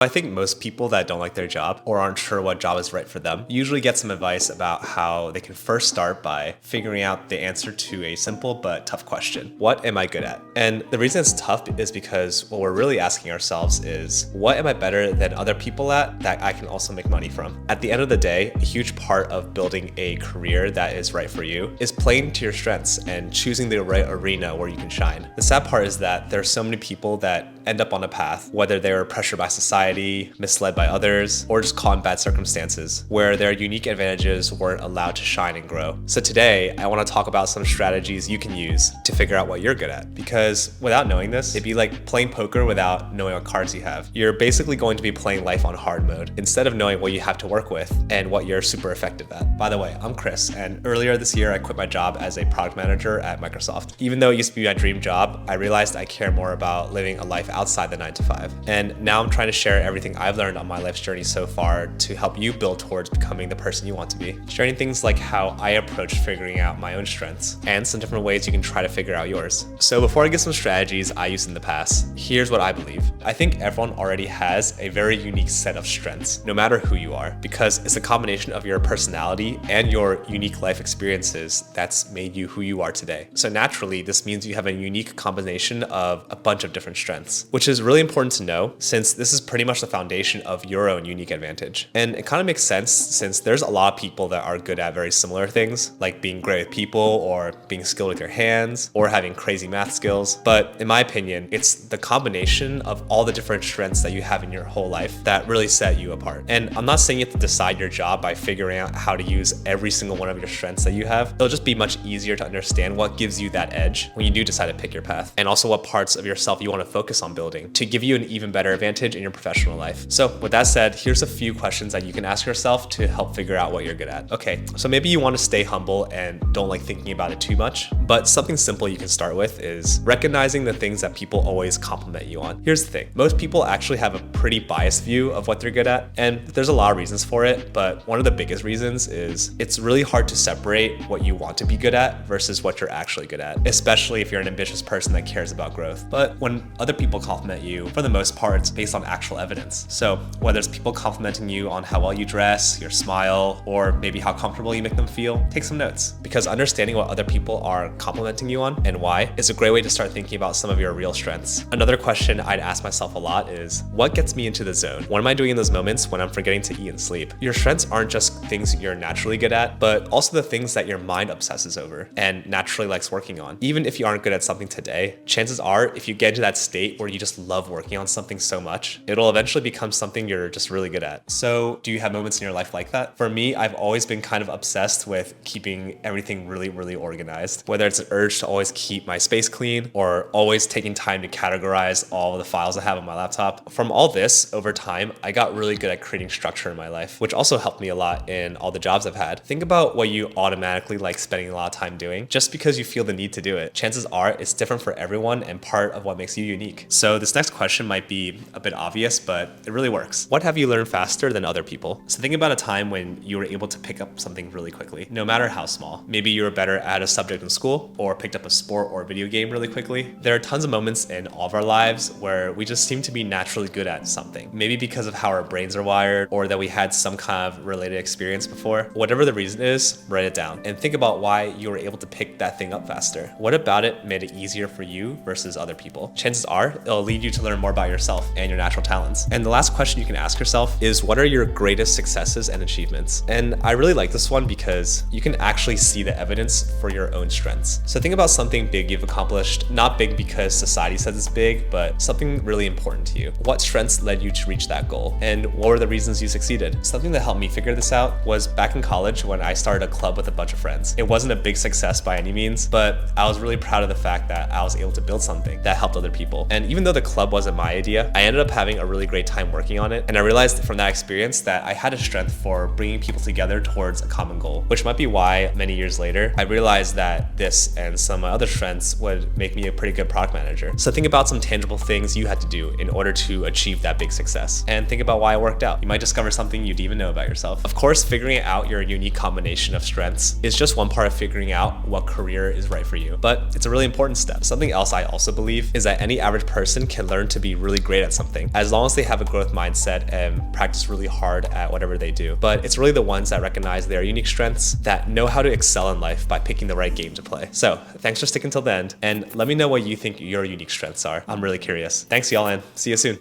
I think most people that don't like their job or aren't sure what job is right for them usually get some advice about how they can first start by figuring out the answer to a simple but tough question. What am I good at? And the reason it's tough is because what we're really asking ourselves is, what am I better than other people at that I can also make money from? At the end of the day, a huge part of building a career that is right for you is playing to your strengths and choosing the right arena where you can shine. The sad part is that there are so many people that end up on a path, whether they were pressured by society, misled by others, or just caught in bad circumstances, where their unique advantages weren't allowed to shine and grow. So today, I want to talk about some strategies you can use to figure out what you're good at. Because without knowing this, it'd be like playing poker without knowing what cards you have. You're basically going to be playing life on hard mode, instead of knowing what you have to work with and what you're super effective at. By the way, I'm Chris, and earlier this year, I quit my job as a product manager at Microsoft. Even though it used to be my dream job, I realized I care more about living a life outside the 9-to-5. And now I'm trying to share everything I've learned on my life's journey so far to help you build towards becoming the person you want to be. Sharing things like how I approach figuring out my own strengths and some different ways you can try to figure out yours. So before I get some strategies I used in the past, here's what I believe. I think everyone already has a very unique set of strengths, no matter who you are, because it's a combination of your personality and your unique life experiences that's made you who you are today. So naturally, this means you have a unique combination of a bunch of different strengths, which is really important to know since this is pretty much the foundation of your own unique advantage. And it kind of makes sense since there's a lot of people that are good at very similar things, like being great with people or being skilled with your hands or having crazy math skills. But in my opinion, it's the combination of all the different strengths that you have in your whole life that really set you apart. And I'm not saying you have to decide your job by figuring out how to use every single one of your strengths that you have. It'll just be much easier to understand what gives you that edge when you do decide to pick your path, and also what parts of yourself you want to focus on building to give you an even better advantage in your professional life. So with that said, here's a few questions that you can ask yourself to help figure out what you're good at. Okay, so maybe you want to stay humble and don't like thinking about it too much, but something simple you can start with is recognizing the things that people always compliment you on. Here's the thing, most people actually have a pretty biased view of what they're good at, and there's a lot of reasons for it, but one of the biggest reasons is it's really hard to separate what you want to be good at versus what you're actually good at, especially if you're an ambitious person that cares about growth. But when other people compliment you, for the most part, it's based on actual evidence. So whether it's people complimenting you on how well you dress, your smile, or maybe how comfortable you make them feel, take some notes, because understanding what other people are complimenting you on and why is a great way to start thinking about some of your real strengths. Another question I'd ask myself a lot is, what gets me into the zone? What am I doing in those moments when I'm forgetting to eat and sleep? Your strengths aren't just things you're naturally good at, but also the things that your mind obsesses over and naturally likes working on. Even if you aren't good at something today, chances are if you get into that state where you just love working on something so much, it'll eventually become something you're just really good at. So do you have moments in your life like that? For me, I've always been kind of obsessed with keeping everything really organized, whether it's an urge to always keep my space clean or always taking time to categorize all of the files I have on my laptop. From all this, over time, I got really good at creating structure in my life, which also helped me a lot in all the jobs I've had. Think about what you automatically like spending a lot of time doing just because you feel the need to do it. Chances are it's different for everyone and part of what makes you unique. So this next question might be a bit obvious, but it really works. What have you learned faster than other people? So think about a time when you were able to pick up something really quickly, no matter how small. Maybe you were better at a subject in school or picked up a sport or a video game really quickly. There are tons of moments in all of our lives where we just seem to be naturally good at something. Maybe because of how our brains are wired or that we had some kind of related experience before. Whatever the reason is, write it down and think about why you were able to pick that thing up faster. What about it made it easier for you versus other people? Chances are it'll lead you to learn more about yourself and your natural talents. And the last question you can ask yourself is, what are your greatest successes and achievements? And I really like this one because you can actually see the evidence for your own strengths. So think about something big you've accomplished, not big because society says it's big, but something really important to you. What strengths led you to reach that goal? And what were the reasons you succeeded? Something that helped me figure this out was back in college when I started a club with a bunch of friends. It wasn't a big success by any means, but I was really proud of the fact that I was able to build something that helped other people. And even though the club wasn't my idea, I ended up having a really great time working on it. And I realized from that experience that I had a strength for bringing people together towards a common goal, which might be why many years later, I realized that this and some of my other strengths would make me a pretty good product manager. So think about some tangible things you had to do in order to achieve that big success. And think about why it worked out. You might discover something you'd even know about yourself. Of course, figuring out your unique combination of strengths is just one part of figuring out what career is right for you, but it's a really important step. Something else I also believe is that any average person can learn to be really great at something, as long as long as they have a growth mindset and practice really hard at whatever they do. But it's really the ones that recognize their unique strengths that know how to excel in life by picking the right game to play. So thanks for sticking till the end, and let me know what you think your unique strengths are. I'm really curious. Thanks y'all, and see you soon.